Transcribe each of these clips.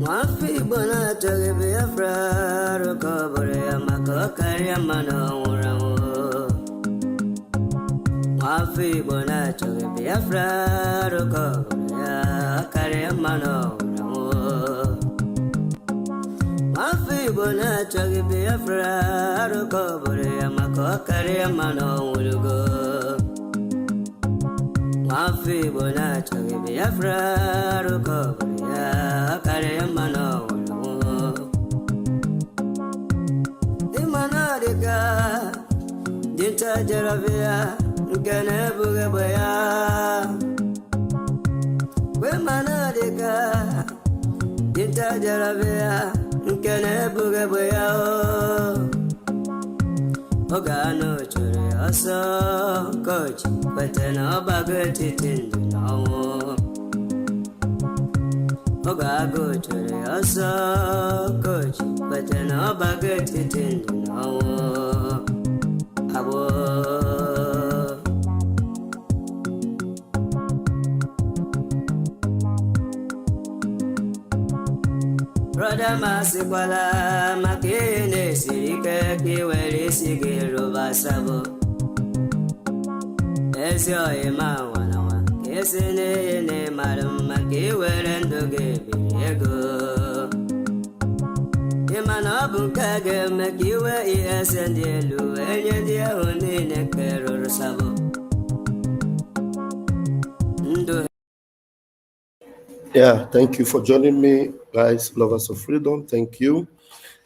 Mafi bona toge Biafra recovery amako karia mano urawo. Mafi bona toge Biafra recovery karia mano urawo. Mafi bona toge Biafra recovery amako karia mano urawo. Mafi bona toge Biafra recovery kare mano imana deka dinta jarabia ngane buge baya we mana deka dinta jarabia ngane buge baya ogano chore aso coach patena bagati tindawo Ogago chere asa coach, but no baget it in no abo. Brother Masikwala Makine Sirike Kiweli Sigiru Basabo. Esio Ema Esene ne madam maki werendo ge biego. Imana bunkage maki we esendelu enye dia oni ne kero sabo. Yeah, thank you for joining me, guys, lovers of freedom. Thank you.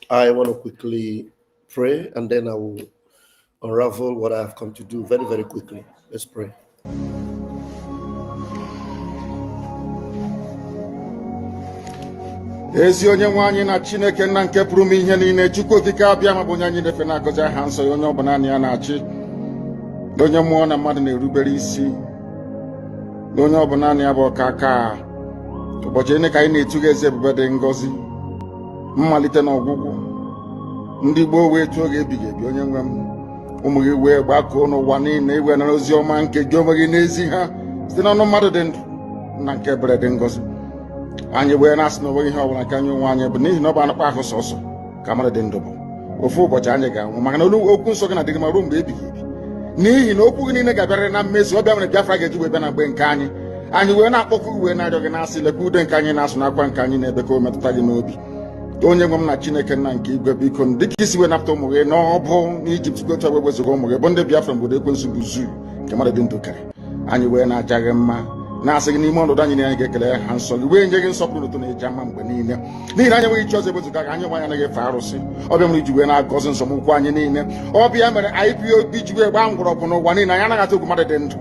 I want to quickly pray and then I will unravel what I have come to do very, very quickly. Let's pray. Ezi onye nwe anyị na Chineke nna nke pụrụ m ihe niile, Chukwu okike abịa ma bụ onye anyị na-efe na-agọzi aha nsọ ya, onye ọ bụ naanị ya na-achị, onye mmụọ na mmadụ na-erubere isi, onye ọ bụ naanị ya bụ ọka aka. Ụbọchị ene ka anyị na-etuga eze ebube dị ngọzi, mmalite na ọgwụgwụ, ndị gboo wee tụọ oge ebighị ebi. Onye nwe m, ụmụ gị wee gbakọọ n'ụwa niile iwe nara ozi ọma nke gị onwe gị n'ezi ha site n'ọnụ mmadụ dị ndụ na nke ebere dị ngọzi. Anyị wee na-asị na onwe ihe ọbụla nke anyị onwe anyị bụ n'ihi na ọ bụ anụkpa ahụ sọsọ ka mmadụ dị ndụ bụ. Ofu ụbọchị anyị ga-anwụ, maka na okwu nsọ gị na-adịgị ma ruo mgbe ebighị ebi, n'ihi na okwu gị niile ga-abịarịrị na mmezu. Ọ bịa mere Biafra ga-eji wee bịa na mgbe nke anyị. Anyị wee na-akpọkụ wee na-arịọ gị na-asị, lekwa ude nke anyị na-asụ n'akwa nke anyị na-ebe ka o metụta gị n'obi. Onye nwe m na Chineke nna nke igwe, biko dịka isi wee napụta ụmụ gị n'ọbụ n'Ijipt gotu wee wezuga ụmụ gị bụ ndị Biafra mgbe ekwensu bụ zuu nke mmadụ dị ndụ kere. Anyị wee na-aja gị mma, na-asị gị n'ime ọnọdụ anyị na-anyị ga-ekele ha nsọ gị, wee nye gị nsọpụrụ ụtọ na-eji ama mgbe niile, n'ihi na anyị nweghị ichi ọzọ ewezuga gị. Anyị nwe anyị anaghị efe arụsị. Ọbịa mere iji wee na-agọzi nsọmụkwụ anyị niile. Ọbịa mere IPOB ji wee gbaa mgbọrọgwụ n'ụwa niile. Anyị anaghị atụ egwu mmadụ dị ndụ.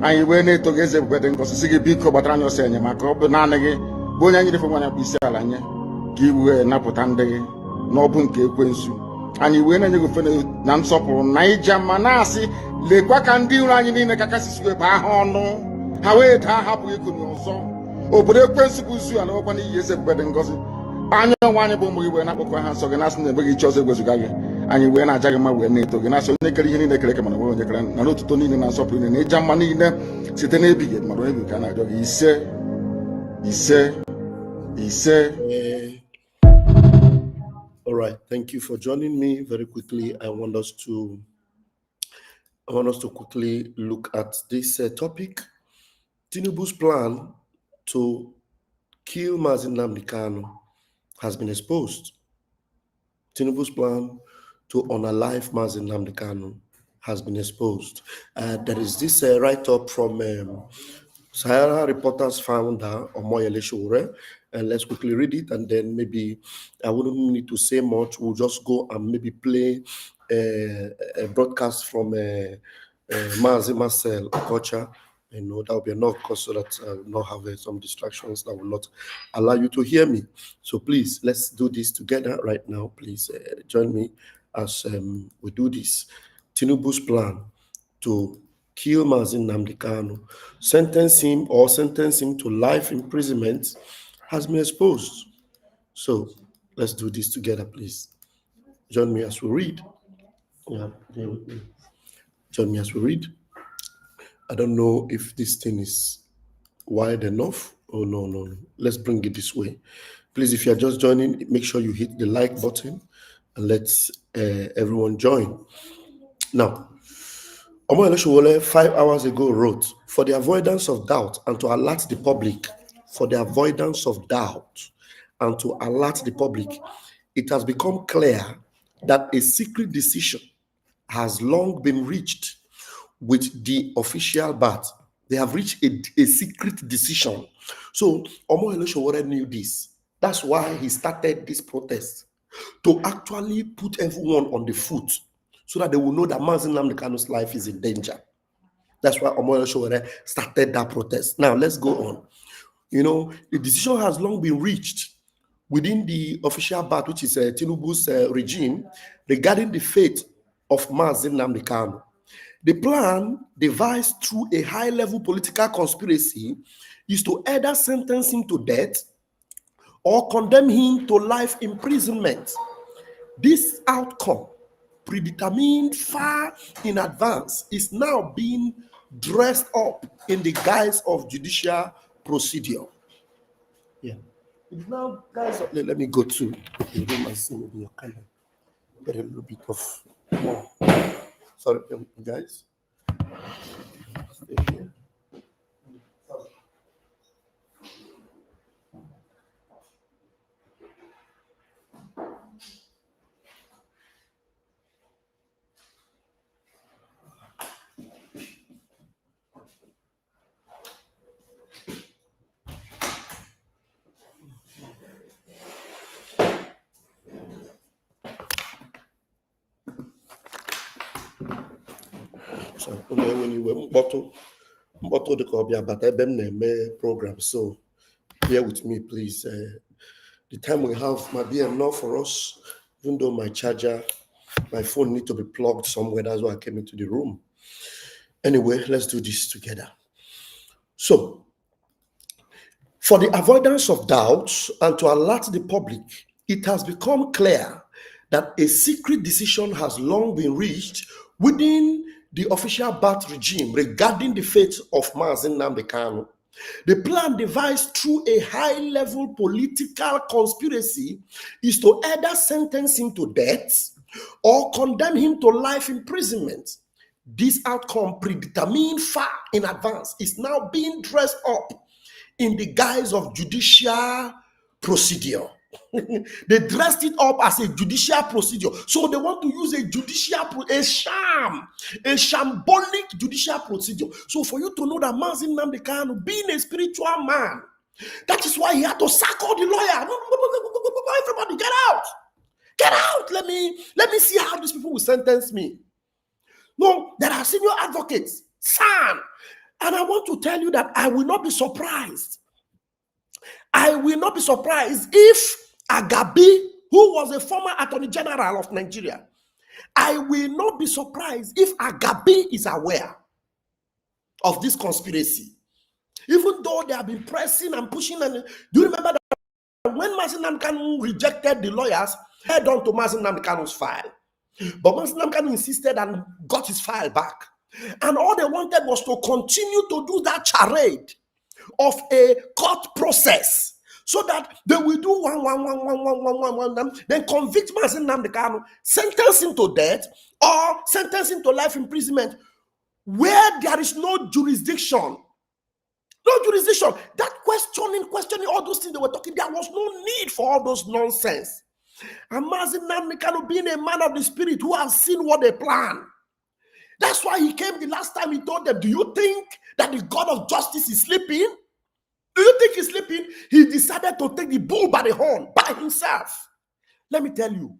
Anyị wee na-eto gị eze ebube dị ngọzi, sị gị biko gbatara anyị ọsọ enyemaka. Ọ bụ naanị gị bụ onye anyị refe nwa anyị bụ isi ala nye, ka i wee napụta ndị gị n'ọbụ nke ekwensu. Anyị wee na-enye gị ofe na nsọpụrụ na ija mma, na-asị lekwa ka ndị iro anyị niile ka kasị wee baa ha ọnụ, ha wee daa hapụghị ikunu ọzọ. Obodo ekwensu bụ zu ala nwekwa n'ihi eze ebube dị ngọzi. Anyị onwe anyị bụ ụmụ gị wee na-akpọkọ ha nsọ gị, na-asị na enweghị ichi ọzọ egwezuga gị. Anyị wee na-aja gị mma wee na-eto gị, na-asị onye kere ihe niile kere eke mana onwe onye kere na n'otuto niile na nsọpụrụ niile na ịja mma niile site n'ebighị ebi mara ebi ka a na-arịọ gị. Ise ise ise. All right, thank you for joining me. Very quickly, I want us to quickly look at this topic. Tinubu's plan to kill Mazi Nnamdi Kanu has been exposed. Tinubu's plan to unalive Mazi Nnamdi Kanu has been exposed. There is this write-up from Sahara Reporters founder Omotosho, and let's quickly read it, and then maybe I wouldn't need to say much. We'll just go and maybe play a broadcast from Mazi Marcel Okocha I know that will be enough because so that I will not have some distractions that will not allow you to hear me. So please, let's do this together right now. Please join me as we do this. Tinubu's plan to kill Mazi Nnamdi Kanu, sentence him to life imprisonment has been exposed. So let's do this together, please. Join me as we read. Yeah, join me as we read. I don't know if this thing is wide enough. Oh, no. Let's bring it this way. Please, if you're just joining, make sure you hit the like button and let's everyone join. Now, Omotosho 5 hours ago wrote, for the avoidance of doubt and to alert the public, it has become clear that a secret decision has long been reached with the official bat. They have reached a secret decision. So Omotosho knew this. That's why he started this protest, to actually put everyone on the foot so that they will know that Mazi Nnamdi Kanu's life is in danger. That's why Omotosho started that protest. Now, let's go on. The decision has long been reached within the official bat, which is Tinubu's regime, regarding the fate of Mazi Nnamdi Kanu. The plan, devised through a high-level political conspiracy, is to either sentence him to death or condemn him to life imprisonment. This outcome, predetermined far in advance, is now being dressed up in the guise of judicial procedure. Yeah. It's now guys. Let me go to the room and see maybe your kind of get a little bit of more. Sorry, guys. Stay here. So when you were bottle the copy, but I been program. So bear with me, please. The time we have might be enough for us, even though my phone need to be plugged somewhere. That's why I came into the room. Anyway, let's do this together. So, for the avoidance of doubts and to alert the public, it has become clear that a secret decision has long been reached within the official Bat regime regarding the fate of Mazi Nnamdi Kanu. The plan devised through a high-level political conspiracy is to either sentence him to death or condemn him to life imprisonment. This outcome, predetermined far in advance, is now being dressed up in the guise of judicial procedure. They dressed it up as a judicial procedure. So they want to use a shambolic judicial procedure. So for you to know that Mazi Nnamdi Kanu, being a spiritual man, that is why he had to sack all the lawyers. Everybody, get out! Get out! Let me see how these people will sentence me. No, there are senior advocates, son. And I want to tell you that I will not be surprised. I will not be surprised if Agabi, who was a former Attorney General of Nigeria, I will not be surprised if Agabi is aware of this conspiracy. Even though they have been pressing and pushing. And do you remember that when Mazi Nnamdi Kanu rejected the lawyers, head on to Mazi Nnamdi Kanu's file? But Mazi Nnamdi Kanu insisted and got his file back. And all they wanted was to continue to do that charade of a court process, so that they will do one, then convict Mazi Nnamdi Kanu, sentence him to death or sentence him to life imprisonment, where there is no jurisdiction. No jurisdiction. That questioning all those things they were talking, there was no need for all those nonsense. And Mazi Nnamdi Kanu, being a man of the spirit who has seen what they plan, that's why he came the last time. He told them, do you think that the God of justice is sleeping? Do you think he's sleeping? He decided to take the bull by the horn by himself. Let me tell you,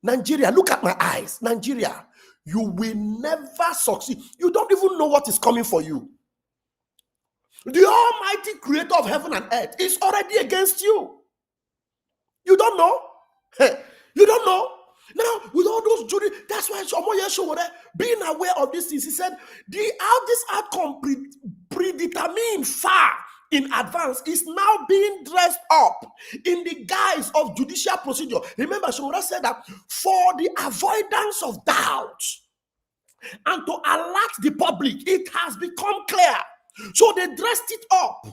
Nigeria, look at my eyes. Nigeria, you will never succeed. You don't even know what is coming for you. The almighty creator of heaven and earth is already against you. You don't know? You don't know? Now, with all those jury, that's why being aware of these things, he said, this outcome predetermined far in advance is now being dressed up in the guise of judicial procedure. Remember, Shomura said that for the avoidance of doubt and to alert the public, it has become clear. So they dressed it up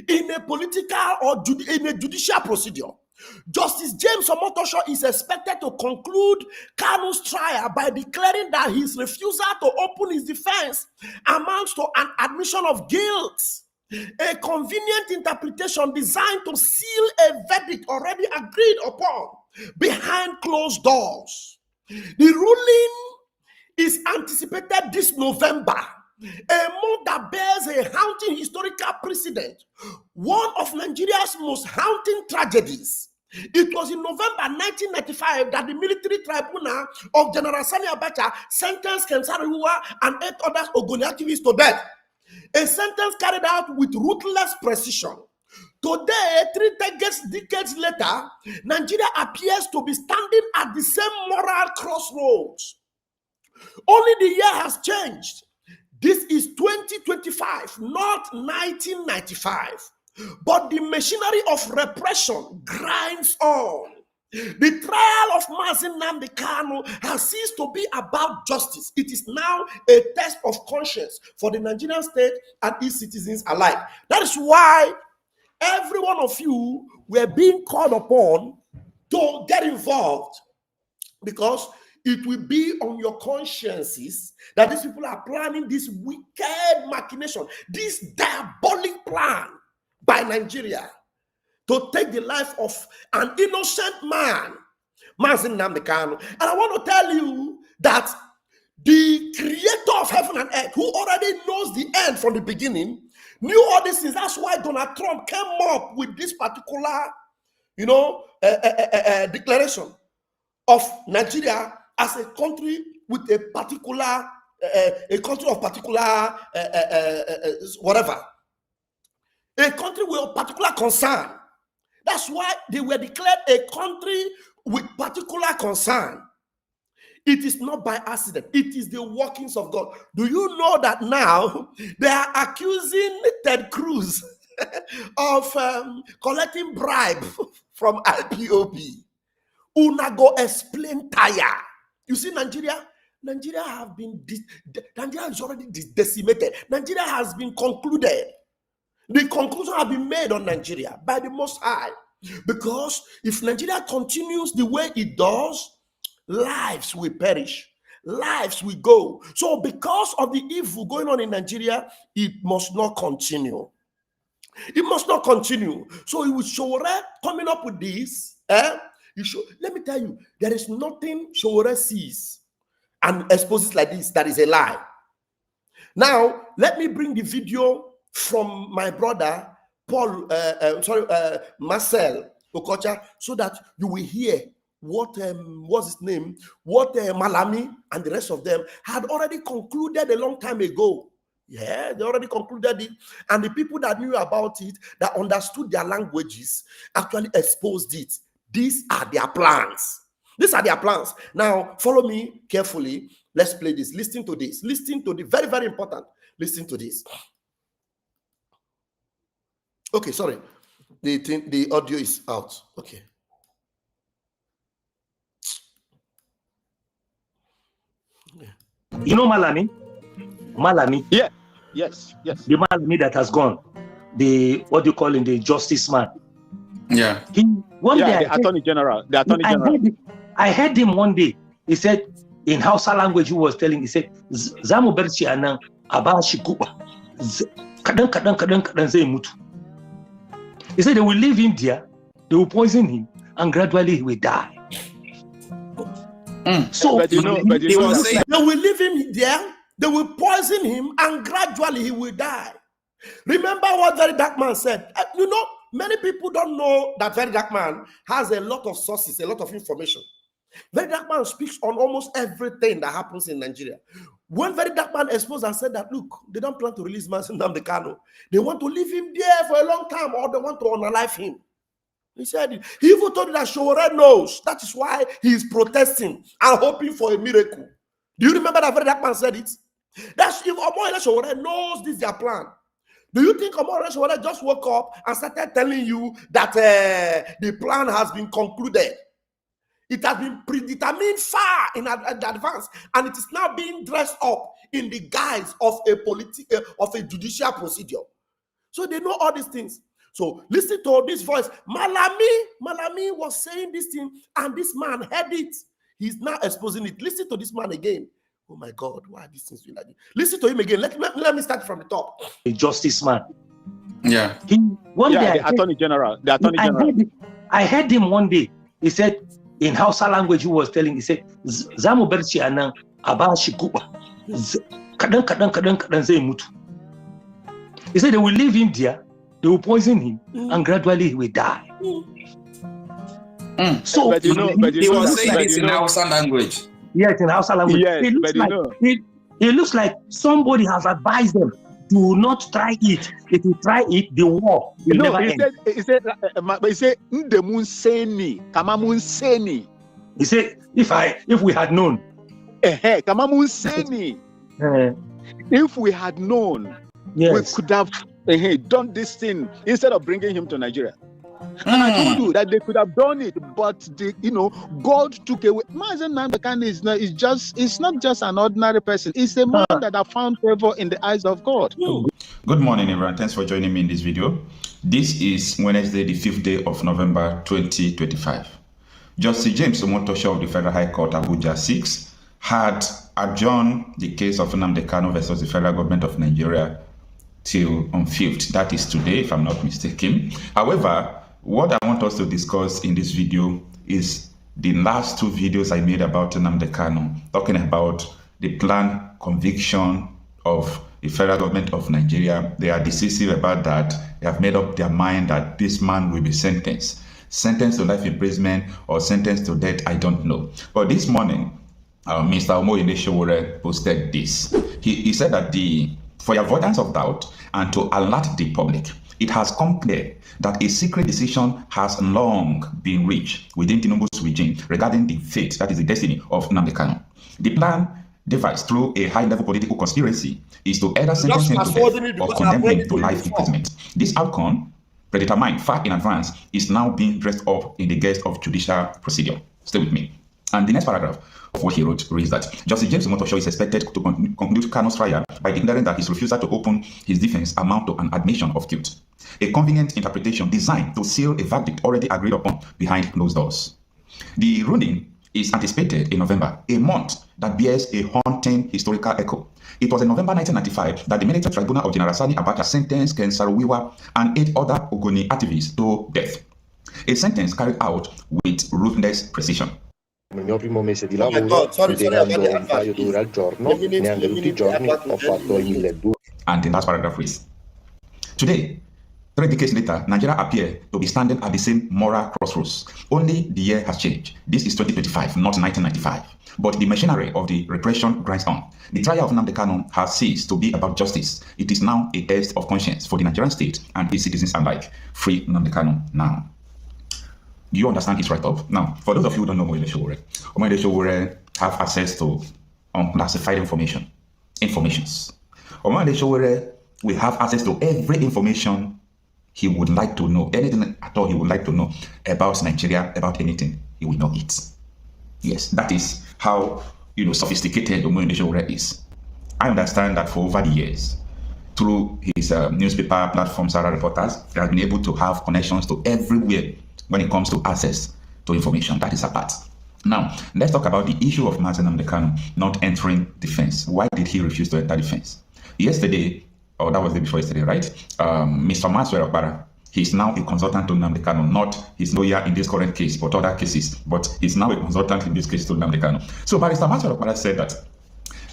in a political or in a judicial procedure. Justice James Omotosho is expected to conclude Kanu's trial by declaring that his refusal to open his defense amounts to an admission of guilt, a convenient interpretation designed to seal a verdict already agreed upon behind closed doors. The ruling is anticipated this November, a month that bears a haunting historical precedent, one of Nigeria's most haunting tragedies. It was in November 1995 that the military tribunal of General Sani Abacha sentenced Kensariwa and 8 others Ogoni activists to death. A sentence carried out with ruthless precision. Today, 3 decades later, Nigeria appears to be standing at the same moral crossroads. Only the year has changed. This is 2025, not 1995. But the machinery of repression grinds on. The trial of Mazi Nnamdi Kanu has ceased to be about justice. It is now a test of conscience for the Nigerian state and its citizens alike. That is why every one of you were being called upon to get involved, because it will be on your consciences that these people are planning this wicked machination, this diabolic plan by Nigeria to take the life of an innocent man, Mazi Nnamdi Kanu. And I want to tell you that the creator of heaven and earth, who already knows the end from the beginning, knew all these things. That's why Donald Trump came up with this particular, declaration of Nigeria as a country with a particular, a country of particular, whatever. A country with a particular concern. That's why they were declared a country with particular concern. It is not by accident. It is the workings of God. Do you know that now they are accusing Ted Cruz of collecting bribe from IPOB? Unago explain tire. You see, Nigeria have been Nigeria is already decimated. Nigeria has been concluded. The conclusion has been made on Nigeria by the Most High. Because if Nigeria continues the way it does, lives will perish. Lives will go. So because of the evil going on in Nigeria, it must not continue. It must not continue. So it will Showore coming up with this. Let me tell you, there is nothing Showore sees and exposes like this that is a lie. Now, let me bring the video from my brother Marcel Okocha, so that you will hear what what's his name, what Malami and the rest of them had already concluded a long time ago. Yeah, they already concluded it, and the people that knew about it, that understood their languages, actually exposed it. These are their plans. These are their plans. Now, follow me carefully. Let's play this. Listen to this. Listen to the very, very important. Listen to this. Okay, sorry. The audio is out. Okay. You know Malami? Malami? Yeah. Yes. The Malami that has gone. The, what do you call him? The justice man. Yeah. The attorney general. I heard him one day. He said, in Hausa language, he was telling, he said, Zamu berci anan abashi kuba. Kadan zai mutu. He said they will leave him there, they will poison him, and gradually he will die. So they will leave him there, they will poison him, and gradually he will die. Remember what Very Dark Man said. Many people don't know that Very Dark Man has a lot of sources, a lot of information. Very Dark Man speaks on almost everything that happens in Nigeria. When Very Dark Man exposed and said that, look, they don't plan to release Mazi Nnamdi Kanu. They want to leave him there for a long time, or they want to unalive him. He said it. He even told you that Showore knows. That is why he is protesting and hoping for a miracle. Do you remember that Very Dark Man said it? That's if Omotosho Showore knows this is their plan. Do you think Omotosho Showore just woke up and started telling you that the plan has been concluded? It has been predetermined far in advance, and it is now being dressed up in the guise of a judicial procedure. So they know all these things. So listen to this voice. Malami was saying this thing, and this man heard it. He's now exposing it. Listen to this man again. Oh my God, why are these things doing like this? Listen to him again. Let me start from the top. A justice man. Yeah. The Attorney General. The Attorney General. I heard him one day. He said, in Hausa language, he was telling, he said, Zamu berci anan abashi kuba. Kadang zai mutu. He said they will leave him there, they will poison him, and gradually he will die. So but you know, he was saying this in Hausa language. Yes, in Hausa language. Yes, it looks like somebody has advised them, do not try it. If you try it, the war will never end. He said, Ndemunseni, Kamamunseni. He said, if we had known. Kamamunseni. If we had known, yes, we could have done this thing instead of bringing him to Nigeria. And I told you that they could have done it, but God took away. Mazi Nnamdi Kanu is not just an ordinary person. It's a man that have found favor in the eyes of God. Good morning, everyone. Thanks for joining me in this video. This is Wednesday, the 5th day of November 2025. Justice James Omotosho of the Federal High Court, Abuja 6, had adjourned the case of Nnamdi Kanu versus the federal government of Nigeria till on 5th. That is today, if I'm not mistaken. However, what I want us to discuss in this video is the last two videos I made about Nnamdi Kanu, talking about the planned conviction of the federal government of Nigeria. They are decisive about that. They have made up their mind that this man will be sentenced to life imprisonment or sentenced to death, I don't know. But this morning, Mr. Omotosho posted this. He said that for the avoidance of doubt and to alert the public, it has come clear that a secret decision has long been reached within Tinubu's regime regarding the fate, that is the destiny of Nnamdi Kanu. The plan devised through a high-level political conspiracy is to either sentence him to death or condemn him to life imprisonment. This outcome, predetermined far in advance, is now being dressed up in the guise of judicial procedure. Stay with me. And the next paragraph of what he wrote reads that Justice James Omotosho is expected to conclude Kanu's trial by declaring that his refusal to open his defense amount to an admission of guilt. A convenient interpretation designed to seal a verdict already agreed upon behind closed doors. The ruling is anticipated in November, a month that bears a haunting historical echo. It was in November 1995 that the military tribunal of General Sani Abacha sentenced Ken Saro-Wiwa and 8 other Ogoni activists to death. A sentence carried out with ruthless precision. Il mio primo mese di lavoro, impiegando un paio d'ore al giorno, neanche tutti i giorni, ho fatto i 1.200. And the last paragraph reads, today, 3 decades later, Nigeria appears to be standing at the same moral crossroads. Only the year has changed. This is 2025, not 1995. But the machinery of the repression grinds on. The trial of Nnamdi Kanu has ceased to be about justice. It is now a test of conscience for the Nigerian state and its citizens alike. Free Nnamdi Kanu now. Do you understand his write-up? Now, for those of you who don't know Omotosho Showore have access to unclassified informations. Omotosho Showore will have access to every information he would like to know, anything at all he would like to know about Nigeria, about anything, he will know it. Yes, that is how sophisticated Omotosho Showore is. I understand that for over the years, through his newspaper platform, Sarah Reporters, he has been able to have connections to everywhere when it comes to access to information. That is a part. Now, let's talk about the issue of Mazi Nnamdi Kanu not entering defense. Why did he refuse to enter defense? Yesterday, or that was the day before yesterday, right? Mr. Maxwell Okpara, he's now a consultant to Nnamdi Kanu, not his lawyer in this current case, but other cases. But he's now a consultant in this case to Nnamdi Kanu. So Barrister Maxwell Okpara said that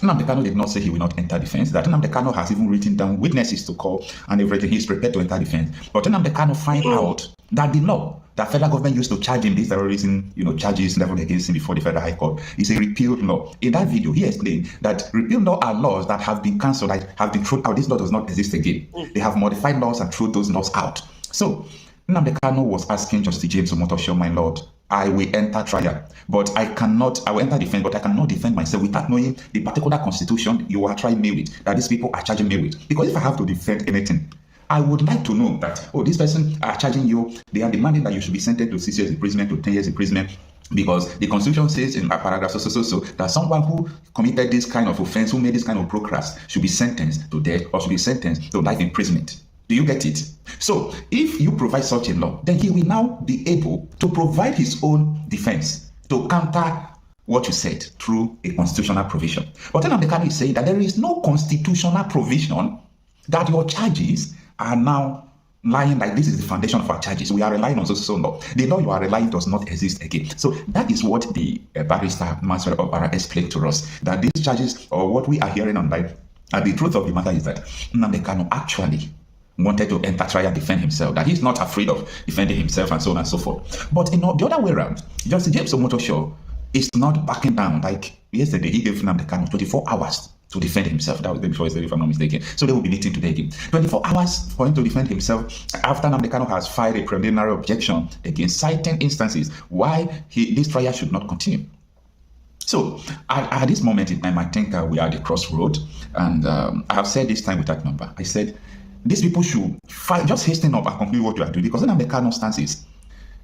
Nnamdi Kanu did not say he will not enter defense, that Nnamdi Kanu has even written down witnesses to call and everything. He's prepared to enter defense. But Nnamdi Kanu find out that the law that federal government used to charge him these terrorism, charges leveled against him before the Federal High Court is a repealed law. In that video, he explained that repealed law are laws that have been cancelled, that have been thrown out. This law does not exist again. They have modified laws and thrown those laws out. So Nnamdi Kanu was asking Justice James Omotosho, my lord, I will enter trial, but I will enter defense, but I cannot defend myself without knowing the particular constitution you are trying me with, that these people are charging me with. Because if I have to defend anything, I would like to know that, this person are charging you, they are demanding that you should be sentenced to 6 years imprisonment, to 10 years imprisonment, because the constitution says in paragraph so that someone who committed this kind of offense, who made this kind of broadcast, should be sentenced to death or should be sentenced to life imprisonment. Do you get it? So if you provide such a law, then he will now be able to provide his own defense to counter what you said through a constitutional provision. But then Nnamdi Kanu is saying that there is no constitutional provision that your charges are now lying like this is the foundation of our charges. We are relying on so law. The law you are relying does not exist again. So that is what the barrister Mazi Nnamdi explained to us, that these charges, or what we are hearing online, and the truth of the matter is that Nnamdi Kanu actually wanted to enter trial and defend himself, that he's not afraid of defending himself and so on and so forth. But the other way around, Justice James Omotosho is not backing down. Like yesterday, he gave Nnamdi Kanu 24 hours to defend himself. That was the day before yesterday, if I'm not mistaken. So they will be meeting today again. 24 hours for him to defend himself after Nnamdi Kanu has filed a preliminary objection against citing instances why this trial should not continue. So at this moment in time, I think we are at the crossroad, and I have said this time without number. I said these people should just hasten up and conclude what you are doing, because Nnamdi Kanu stance is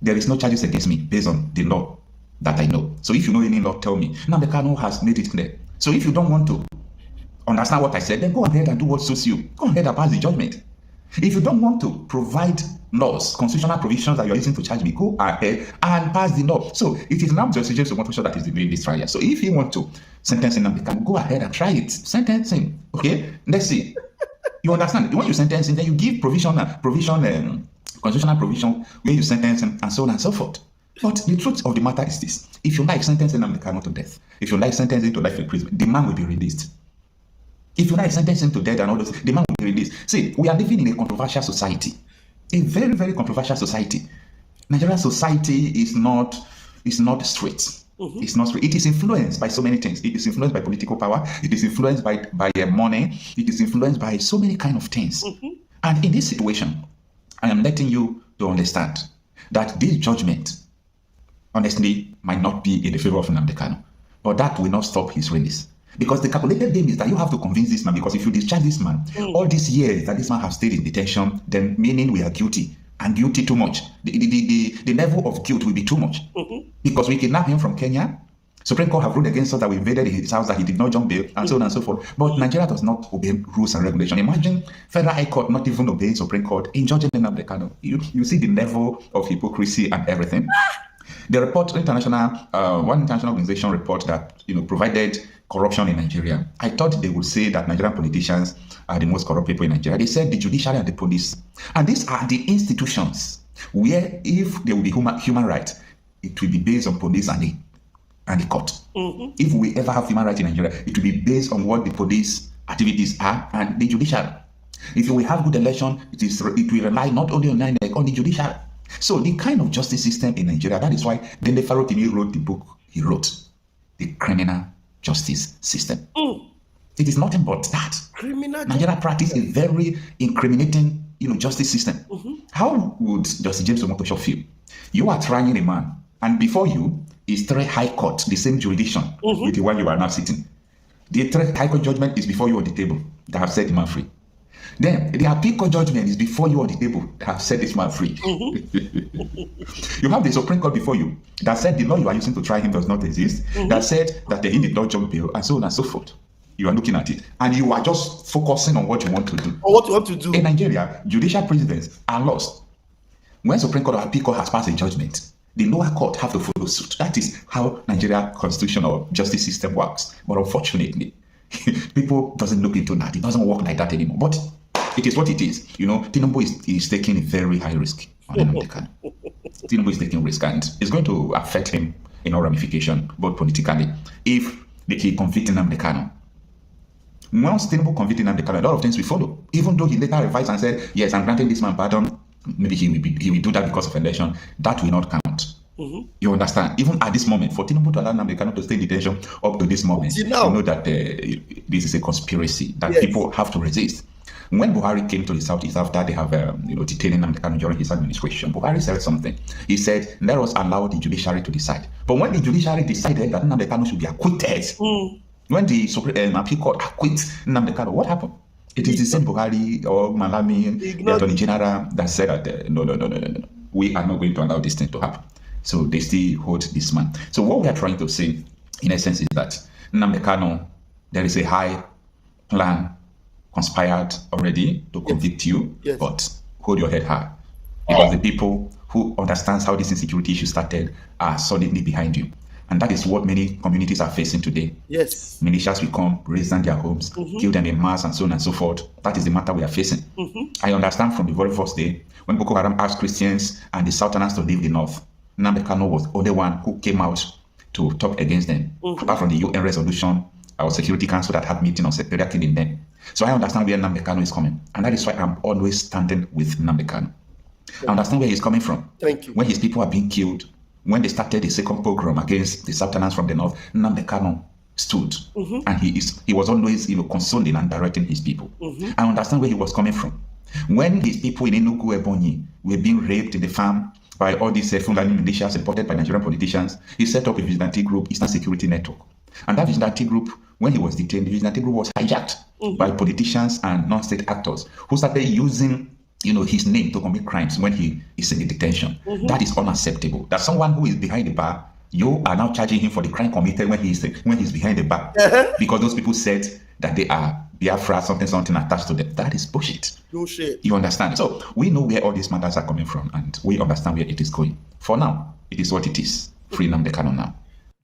there is no charges against me based on the law that I know. So if you know any law, tell me. Nnamdi Kanu has made it clear. So if you don't want to understand what I said, then go ahead and do what suits you. Go ahead and pass the judgment. If you don't want to provide laws, constitutional provisions that you're using to charge me, go ahead and pass the law. So it is now Justice James Omotosho that is delaying this trial. So if you want to sentence Nnamdi Kanu, go ahead and try it. Sentence him. Okay? Let's see. You understand? When you sentence him, then you give constitutional provision where you sentence him, and so on and so forth. But the truth of the matter is this: if you like sentencing Nnamdi Kanu to death, if you like sentencing to life imprisonment, the man will be released. If you like sentencing to death and all those, the man will be released. See, we are living in a controversial society, a very, very controversial society. Nigerian society is not straight. Mm-hmm. It's not straight. It is influenced by so many things. It is influenced by political power. It is influenced by money. It is influenced by so many kind of things. Mm-hmm. And in this situation, I am letting you to understand that this judgment, honestly, might not be in the favor of Nnamdi Kanu, but that will not stop his release. Because the calculated game is that you have to convince this man, because if you discharge this man, all these years that this man has stayed in detention, then meaning we are guilty, and guilty too much. The level of guilt will be too much. Mm-hmm. Because we kidnapped him from Kenya. Supreme Court have ruled against us that we invaded his house, that he did not jump bail, and so on and so forth. But Nigeria does not obey rules and regulations. Imagine Federal High Court not even obeying Supreme Court in judging Nnamdi Kanu. You see the level of hypocrisy and everything. The report, one international organization report that provided corruption in Nigeria. I thought they would say that Nigerian politicians are the most corrupt people in Nigeria. They said the judiciary and the police. And these are the institutions where, if there will be human rights, it will be based on police and the court. Mm-hmm. If we ever have human rights in Nigeria, it will be based on what the police activities are and the judiciary. If we have good election, it will rely not only on the judiciary. So the kind of justice system in Nigeria, that is why Dende Farotimi wrote the book he wrote, The Criminal Justice System. It is nothing but that. Nigeria practice a very incriminating, justice system. Mm-hmm. How would Justice James Omotosho feel? You are trying a man, and before you is 3 high courts, the same jurisdiction with the one you are now sitting. The 3 high court judgment is before you on the table that have set the man free. Then the appeal court judgment is before you on the table that have set this man free. Mm-hmm. You have the Supreme Court before you that said the law you are using to try him does not exist, that said that he did not jump bail, and so on and so forth. You are looking at it, and you are just focusing on what you want to do. Or what you want to do. In Nigeria, judicial precedents are lost. When Supreme Court or appeal court has passed a judgment, the lower court have to follow suit. That is how Nigeria constitutional justice system works. But unfortunately, people doesn't look into that. It doesn't work like that anymore. But it is what it is. Tinubu is taking a very high risk on Nnamdi Kanu. Tinubu is taking risk, and it's going to affect him in all ramification, both politically. If they keep convicting Nnamdi Kanu, once Tinubu convicted Nnamdi Kanu, a lot of things will follow. Even though he later revised and said, yes, I'm granting this man pardon, maybe he will do that because of election, that will not count. You understand? Even at this moment, for Tinubu to allow Nnamdi Kanu to stay in detention up to this moment, you know that this is a conspiracy that people have to resist. When Buhari came to the Southeast after they have detaining Nnamdi Kanu during his administration, Buhari said something. He said, let us allow the judiciary to decide. But when the judiciary decided that Nnamdi Kanu should be acquitted, when the Supreme Appeal Court acquit Nnamdi Kanu, what happened? It is the same Buhari or Malami, the Attorney General, that said that no, we are not going to allow this thing to happen. So they still hold this man. So what we are trying to say, in essence, is that Nnamdi Kanu, there is a high plan conspired already to convict you, but hold your head high. Because the people who understands how this insecurity issue started are solidly behind you. And that is what many communities are facing today. Yes. Militias will come, raise down their homes, kill them in mass, and so on and so forth. That is the matter we are facing. I understand from the very first day, when Boko Haram asked Christians and the Southerners to leave the North, Nnamdi Kanu was the only one who came out to talk against them. Apart from the UN resolution, our Security Council that had meeting on sectarian killing them. So I understand where Nnamdi Kanu is coming. And that is why I'm always standing with Nnamdi Kanu. I understand where he's coming from. Thank you. When his people are being killed, when they started the second pogrom against the Southerners from the North, Nnamdi Kanu stood. And he was always consoling and directing his people. I understand where he was coming from. When his people in Enugu, Ebonyi were being raped in the farm by all these Fulani militias supported by Nigerian politicians, he set up a vigilante group, Eastern Security Network. And that vigilante group, when he was detained, the vigilante group was hijacked by politicians and non-state actors who started using his name to commit crimes when he is in the detention. That is unacceptable. That someone who is behind the bar, you are now charging him for the crime committed when he's behind the bar. Because those people said that they are Biafra, something attached to them. That is bullshit. Bullshit. You understand? So we know where all these matters are coming from, and we understand where it is going. For now, it is what it is. Free Nnamdi Kanu now.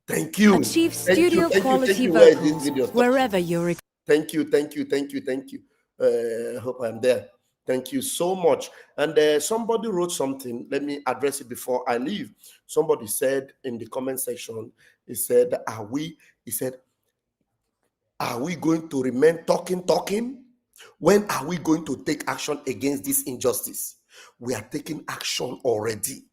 Thank you. Achieve studio quality vocals wherever you're. Thank you. Hope I'm there. Thank you so much. And somebody wrote something. Let me address it before I leave. Somebody said in the comment section, he said, are we going to remain talking? When are we going to take action against this injustice? We are taking action already.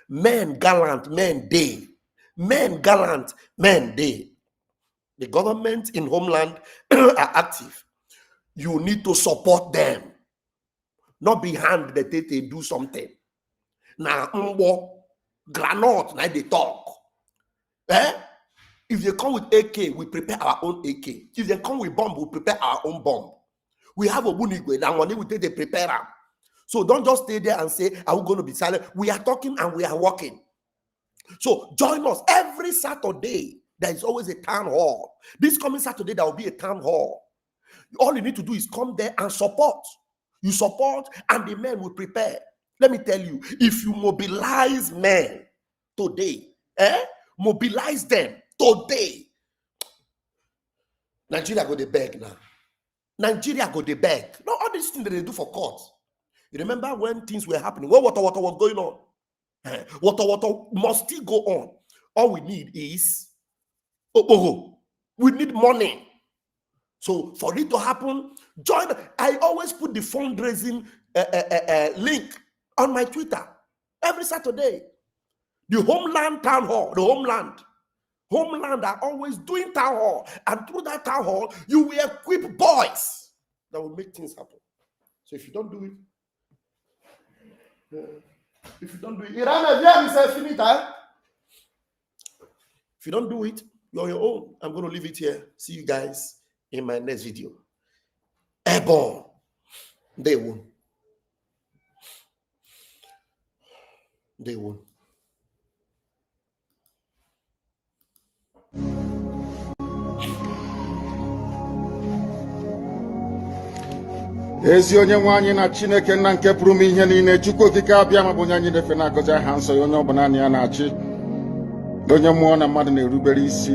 Men gallant, men day. Men gallant, men day. The government in homeland are active. You need to support them. Not behind that they do something. Now, granite, now they talk. If they come with AK, we prepare our own AK. If they come with bomb, we prepare our own bomb. We have a bunigwe, and when we take, they prepare them. So don't just stay there and say, are we going to be silent? We are talking and we are working. So join us every Saturday. There is always a town hall. This coming Saturday, there will be a town hall. All you need to do is come there and support. You support and the men will prepare. Let me tell you, if you mobilize men today, mobilize them today, Nigeria go to beg now. Nigeria go to beg. No, all these things that they do for court. You remember when things were happening, when water was going on? Water must still go on. All we need is, we need money. So for it to happen, join. I always put the fundraising link on my Twitter every Saturday. The Homeland Town Hall, the Homeland are always doing town hall. And through that town hall, you will equip boys that will make things happen. So if you don't do it, if you don't do it, you're on your own. I'm going to leave it here. See you guys in my next video. Airborne. They won. Ezi onye nwe anyị na Chineke nna nke pụrụ m ihe niile, Chukwu okike abịa ma bụ onye anyị na-efe na-agọzi aha nsọ ya, onye ọbụla ya na-achị, onye mmụọ na mmadụ na-erubere isi,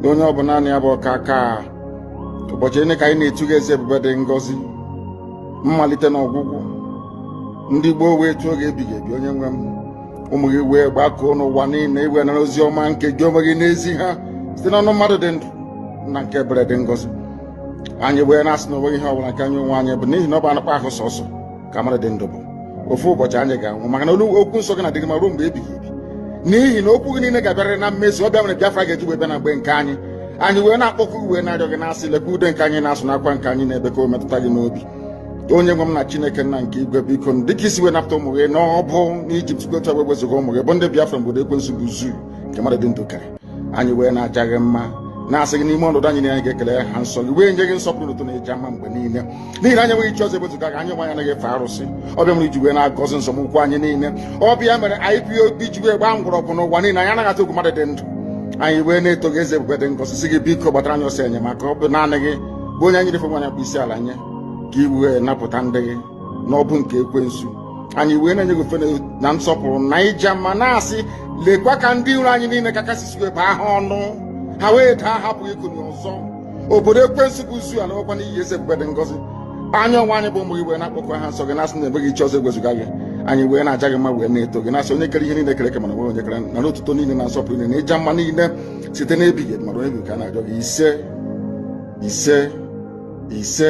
onye ọbụla ya bụ ọkaka. Ụbọchị ene ka anyị na-etugha eze ebube dị ngọzi, mmalite na ọgwụgwụ. Ndị gboo wee tụọ oge ebighị ebi, onye nwe m, ụmụ gị wee gbakọọ n'ụwa niile iwe na ozi ọma nke gị onwe gị n'ezi ha site n'ọnụ mmadụ dị ndụ na nke ebere dị ngọzi. anyị wee na-asị na onweghị ihe ọbụla nke anyị onwe anyị bụ n'ihi na ọ bụ anakpa ahụ sọsọ ka mmadụ dị ndụ bụ ofu ụbọchị anyị ga-anwụ maka na okwu nsọ gị na-adịrị ma ruo mgbe ebighị ebi n'ihi na okwu gị niile ga-abịarịrị na mmezu. Ọbịa mere Biafra ga-eji wee bịa na mgbe nke anyị wee na-akpọkọ uwe na-arịọ gị na-asị lekwa ude nke anyị na-asụ n'akwa nke anyị na-ebe ka o metụta gị n'obi. Onye nwe m na Chineke nna nke igwe biko dịka isi wee napụta ụmụ gị n'ọbụ n'Ijipt gotu wee wezuga ụmụ gị bụ ndị Biafra mgbodo ekwensu bụ zuu nke mmadụ dị ndụ karị anyị wee na-aja gị mma na-asị gị n'ime ọnọdụ anyị na anyị ga-ekele ha nsọ gị wee nye gị nsọpụrụ n'ụtụ na-eji ama mgbe niile n'ihi na anyị enweghị chi ọzọ ewezuga gị anyị nwe anyị anaghị efe arụsị. Ọbịa mere iji wee na-agọzi nzọmụkwụ anyị niile. Ọbịa mere IPOB ji wee gbaa mgbọrọgwụ n'ụwa niile anyị anaghị atụ egwu mmadụ dị ndụ. Anyị wee na-eto gị eze ebube dị ngọzi sị gị biko gbatara anyị ọsọ enyemaka. Ọ bụ naanị gị bụ onye anyị refe nwanyị bụ isi ala nye ka i wee napụta ndị gị n'ọbụ nke ekwensu. Anyị wee na-enye gị ofe na nsọpụrụ na ija ma na-asị lekwa ka ndị iro anyị niile ka kasị wee baa ha ọnụ ha wee daa hapụ ịkụnye ọzọ. Obodo ekwensu bụ zu ala nwekwa n'iyi eze ebube dị ngọzi. Anya ọnwa anyị bụ ụmụ gị wee na-akpọkọ ha nsọ gị na-asị na enweghị chi ọzọ egwezuga gị. Anyị wee na-aja gị mma wee na-eto gị na-asị onye kere ihe niile kere eke mana onwe onye kere na n'otuto niile na nsọpụrụ niile na ịja mma niile site n'ebighị mmadụ onye ka a na-arịọ gị ise ise ise